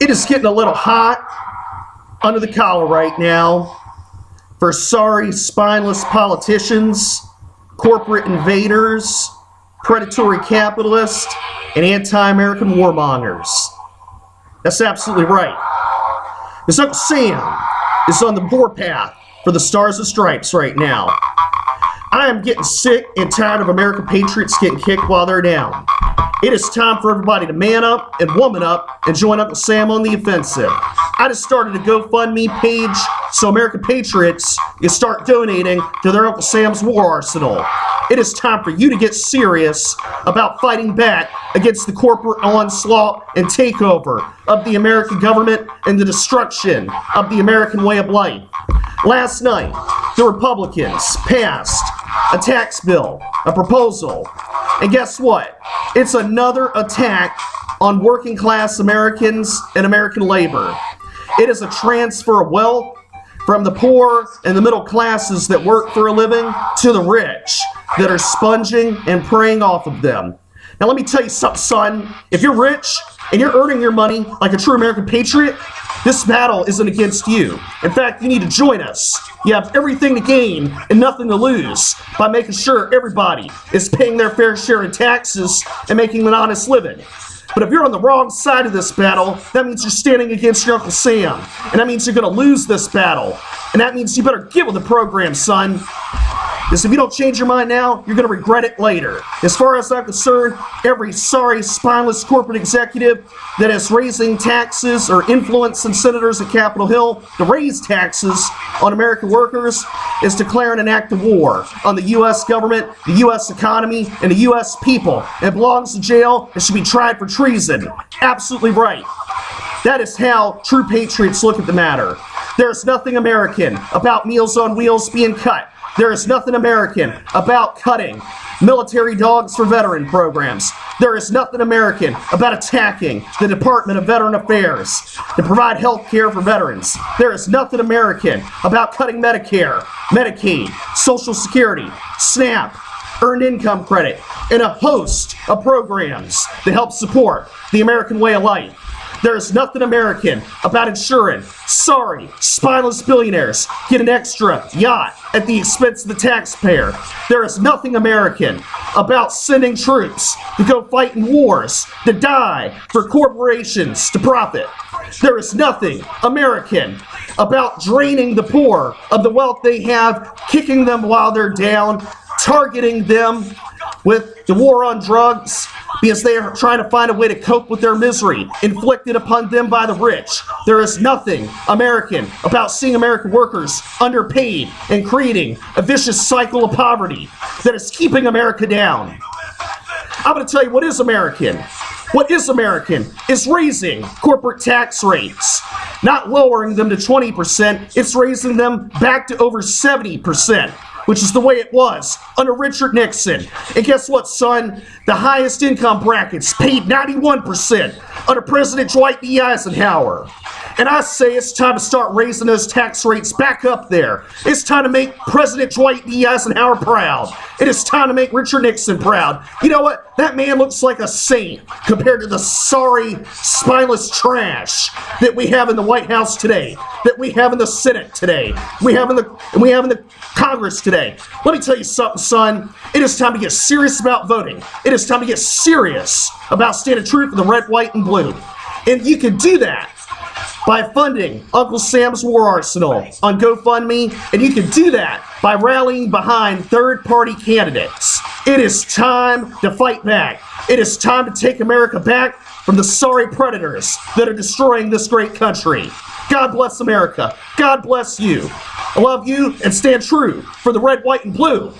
It is getting a little hot under the collar right now for sorry, spineless politicians, corporate invaders, predatory capitalists, and anti-American warmongers. That's absolutely right. Because Uncle Sam is on the warpath for the Stars and Stripes right now. I am getting sick and tired of American patriots getting kicked while they're down. It is time for everybody to man up and woman up and join Uncle Sam on the offensive. I just started a GoFundMe page so American patriots can start donating to their Uncle Sam's war arsenal. It is time for you to get serious about fighting back against the corporate onslaught and takeover of the American government and the destruction of the American way of life. Last night, the Republicans passed a tax bill, a proposal, and guess what? It's another attack on working class Americans and American labor. It is a transfer of wealth from the poor and the middle classes that work for a living to the rich that are sponging and preying off of them. Now let me tell you something, son. If you're rich and you're earning your money like a true American patriot, this battle isn't against you. In fact, you need to join us. You have everything to gain and nothing to lose by making sure everybody is paying their fair share in taxes and making an honest living. But if you're on the wrong side of this battle, that means you're standing against your Uncle Sam. And that means you're going to lose this battle. And that means you better get with the program, son. Because if you don't change your mind now, you're going to regret it later. As far as I'm concerned, every sorry, spineless corporate executive that is raising taxes or influencing senators at Capitol Hill to raise taxes on American workers is declaring an act of war on the U.S. government, the U.S. economy, and the U.S. people. It belongs in jail and should be tried for treason. Absolutely right. That is how true patriots look at the matter. There is nothing American about Meals on Wheels being cut. There is nothing American about cutting military dogs for veteran programs. There is nothing American about attacking the Department of Veteran Affairs to provide health care for veterans. There is nothing American about cutting Medicare, Medicaid, Social Security, SNAP, Earned Income Credit, and a host of programs that help support the American way of life. There is nothing American about ensuring sorry, spineless billionaires get an extra yacht at the expense of the taxpayer. There is nothing American about sending troops to go fight in wars, to die for corporations to profit. There is nothing American about draining the poor of the wealth they have, kicking them while they're down, targeting them with the war on drugs, because they are trying to find a way to cope with their misery inflicted upon them by the rich. There is nothing American about seeing American workers underpaid and creating a vicious cycle of poverty that is keeping America down. I'm going to tell you what is American. What is American is raising corporate tax rates, not lowering them to 20%. It's raising them back to over 70%. Which is the way it was under Richard Nixon. And guess what, son? The highest income brackets paid 91% under President Dwight D. Eisenhower. And I say it's time to start raising those tax rates back up there. It's time to make President Dwight D. Eisenhower proud. It is time to make Richard Nixon proud. You know what? That man looks like a saint compared to the sorry, spineless trash that we have in the White House today, that we have in the Senate today, we have in the Congress today. Let me tell you something, son. It is time to get serious about voting. It is time to get serious about standing true for the red, white, and blue. And you can do that by funding Uncle Sam's War Arsenal on GoFundMe, and you can do that by rallying behind third-party candidates. It is time to fight back. It is time to take America back from the sorry predators that are destroying this great country. God bless America. God bless you. I love you, and stand true for the red, white, and blue.